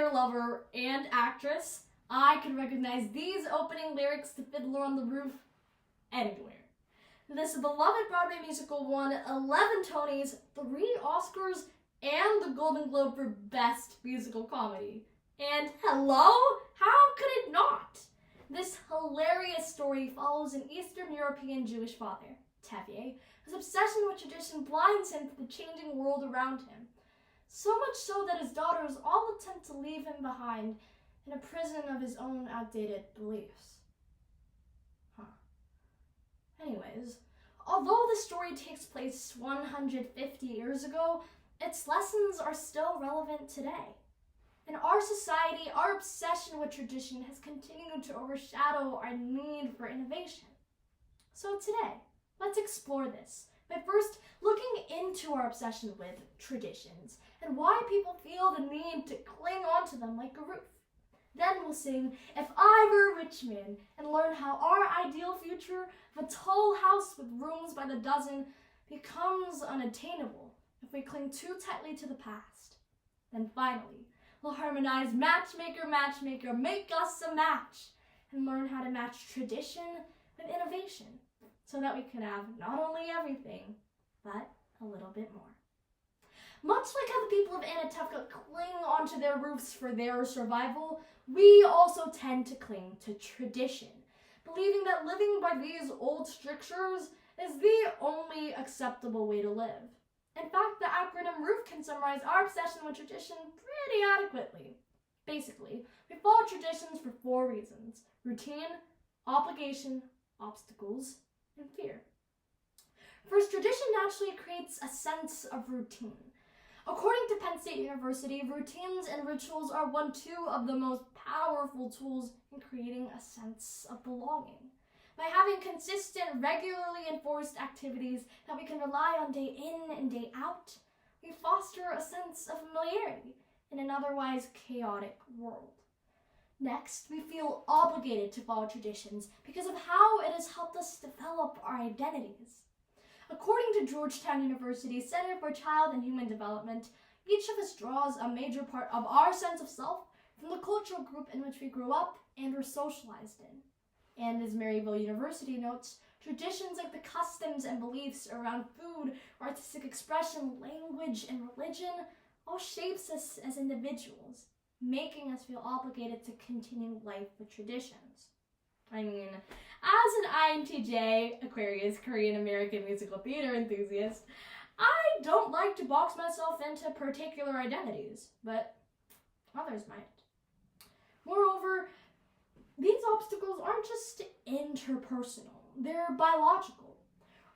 theater lover and actress, I can recognize these opening lyrics to Fiddler on the Roof anywhere. This beloved Broadway musical won 11 Tonys, 3 Oscars, and the Golden Globe for Best Musical Comedy. And hello? How could it not? This hilarious story follows an Eastern European Jewish father, Tevye, whose obsession with tradition blinds him to the changing world around him. So much so that his daughters all attempt to leave him behind in a prison of his own outdated beliefs. Anyways, although the story takes place 150 years ago, its lessons are still relevant today. In our society, our obsession with tradition has continued to overshadow our need for innovation. So today, let's explore this by first looking into our obsession with traditions and why people feel the need to cling onto them like a roof. Then we'll sing If I Were a Rich Man and learn how our ideal future of a tall house with rooms by the dozen becomes unattainable if we cling too tightly to the past. Then finally, we'll harmonize Matchmaker, Matchmaker, make us a match and learn how to match tradition with innovation so that we can have not only everything, but a little bit more. Much like how the people of Anatolia cling onto their roofs for their survival, we also tend to cling to tradition, believing that living by these old strictures is the only acceptable way to live. In fact, the acronym ROOF can summarize our obsession with tradition pretty adequately. Basically, we follow traditions for 4 reasons: routine, obligation, obstacles, and fear. First, tradition naturally creates a sense of routine. According to Penn State University, routines and rituals are two of the most powerful tools in creating a sense of belonging. By having consistent, regularly enforced activities that we can rely on day in and day out, we foster a sense of familiarity in an otherwise chaotic world. Next, we feel obligated to follow traditions because of how it has helped us develop our identities. According to Georgetown University Center for Child and Human Development, each of us draws a major part of our sense of self from the cultural group in which we grew up and were socialized in. And as Maryville University notes, traditions like the customs and beliefs around food, artistic expression, language, and religion all shapes us as individuals, making us feel obligated to continue life with traditions. I mean, as an INTJ, Aquarius, Korean American musical theater enthusiast, I don't like to box myself into particular identities, but others might. Moreover, these obstacles aren't just interpersonal, they're biological.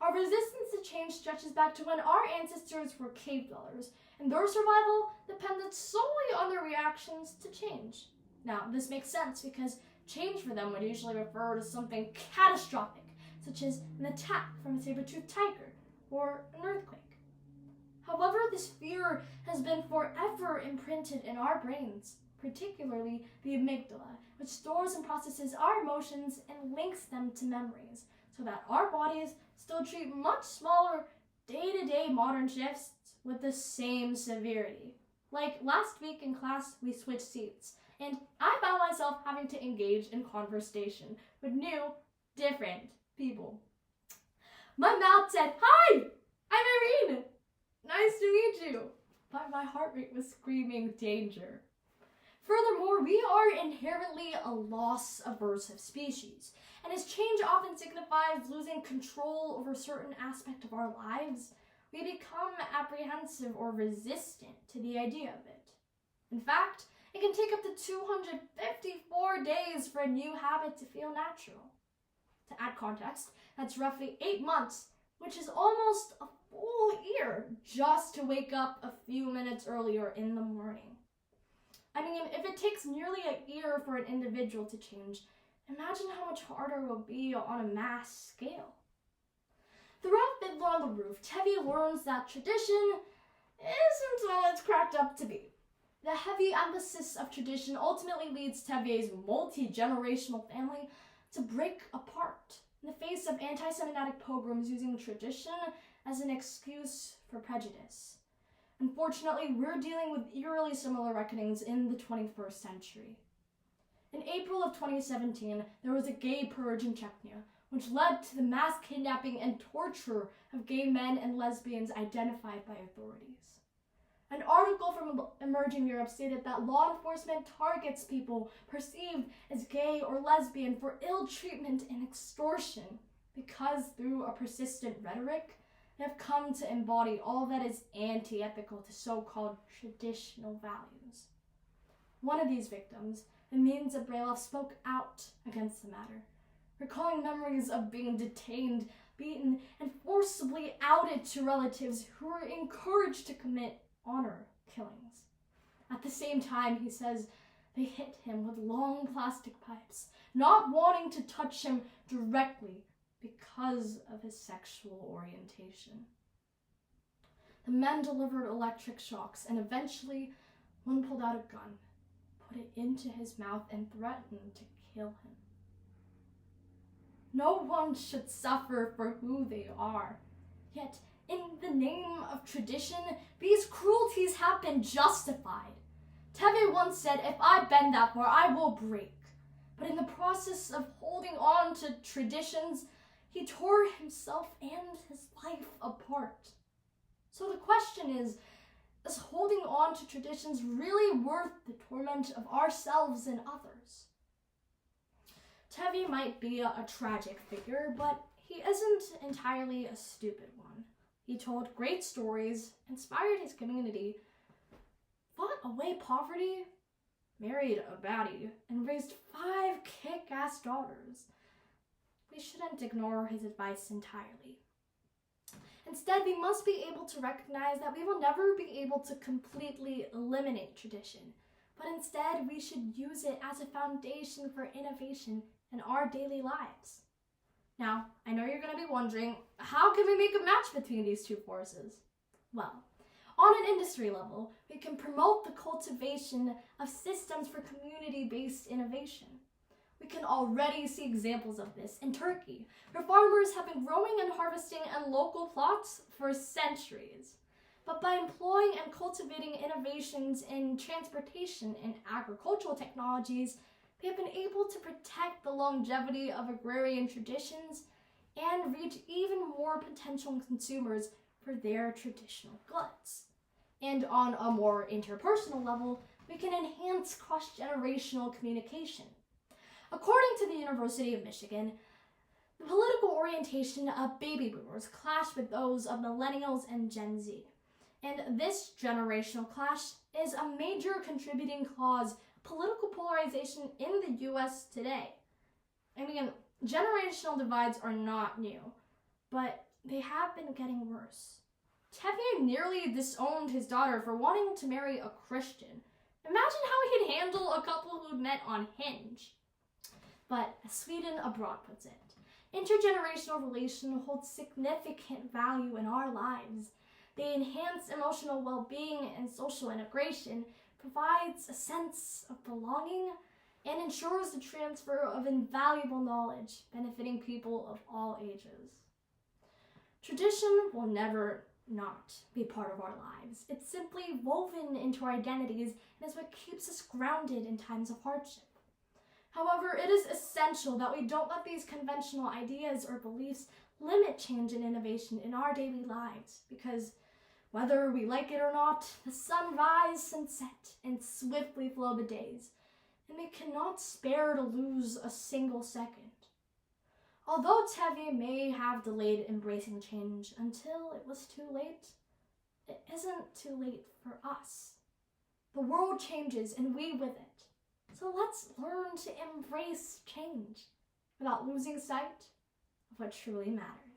Our resistance to change stretches back to when our ancestors were cave dwellers, and their survival depended solely on their reactions to change. Now, this makes sense because change for them would usually refer to something catastrophic, such as an attack from a saber-toothed tiger or an earthquake. However, this fear has been forever imprinted in our brains, particularly the amygdala, which stores and processes our emotions and links them to memories, so that our bodies still treat much smaller day-to-day modern shifts with the same severity. Like last week in class, we switched seats, and I found myself having to engage in conversation with new, different people. My mouth said, "Hi, I'm Irene. Nice to meet you." But my heart rate was screaming danger. Furthermore, we are inherently a loss-aversive species, and as change often signifies losing control over a certain aspect of our lives, we become apprehensive or resistant to the idea of it. In fact, it can take up to 254 days for a new habit to feel natural. To add context, that's roughly 8 months, which is almost a full year just to wake up a few minutes earlier in the morning. I mean, if it takes nearly a year for an individual to change, imagine how much harder it will be on a mass scale. Throughout Fiddler on the Roof, Tevye learns that tradition isn't all it's cracked up to be. The heavy emphasis of tradition ultimately leads Tevye's multi-generational family to break apart in the face of anti-Semitic pogroms using tradition as an excuse for prejudice. Unfortunately, we're dealing with eerily similar reckonings in the 21st century. In April of 2017, there was a gay purge in Chechnya, which led to the mass kidnapping and torture of gay men and lesbians identified by authorities. An article from Emerging Europe stated that law enforcement targets people perceived as gay or lesbian for ill treatment and extortion because, through a persistent rhetoric, they have come to embody all that is anti-ethical to so-called traditional values. One of these victims, Irene Cho, spoke out against the matter, recalling memories of being detained, beaten, and forcibly outed to relatives who were encouraged to commit honor killings. At the same time, he says, they hit him with long plastic pipes, not wanting to touch him directly because of his sexual orientation. The men delivered electric shocks, and eventually one pulled out a gun, put it into his mouth, and threatened to kill him. No one should suffer for who they are. Yet, in the name of tradition, these cruelties have been justified. Teve once said, if I bend that far, I will break. But in the process of holding on to traditions, he tore himself and his life apart. So the question is holding on to traditions really worth the torment of ourselves and others? Teve might be a tragic figure, but he isn't entirely a stupid one. He told great stories, inspired his community, fought away poverty, married a baddie, and raised 5 kick-ass daughters. We shouldn't ignore his advice entirely. Instead, we must be able to recognize that we will never be able to completely eliminate tradition, but instead we should use it as a foundation for innovation in our daily lives. Now, I know you're going to be wondering, how can we make a match between these two forces? Well, on an industry level, we can promote the cultivation of systems for community-based innovation. We can already see examples of this in Turkey, where farmers have been growing and harvesting in local plots for centuries. But by employing and cultivating innovations in transportation and agricultural technologies, they have been able to protect the longevity of agrarian traditions and reach even more potential consumers for their traditional goods. And on a more interpersonal level, we can enhance cross-generational communication. According to the University of Michigan, the political orientation of baby boomers clash with those of millennials and Gen Z. And this generational clash is a major contributing cause of political polarization in the U.S. today. I mean, generational divides are not new, but they have been getting worse. Teve nearly disowned his daughter for wanting to marry a Christian. Imagine how he'd handle a couple who'd met on Hinge. But as Sweden Abroad puts it, intergenerational relations hold significant value in our lives. They enhance emotional well-being and social integration, provides a sense of belonging, and ensures the transfer of invaluable knowledge benefiting people of all ages. Tradition will never not be part of our lives. It's simply woven into our identities and is what keeps us grounded in times of hardship. However, it is essential that we don't let these conventional ideas or beliefs limit change and innovation in our daily lives, because whether we like it or not, the sun rises and set, and swiftly flow the days, and we cannot spare to lose a single second. Although Teve may have delayed embracing change until it was too late, it isn't too late for us. The world changes and we with it. So let's learn to embrace change without losing sight of what truly matters.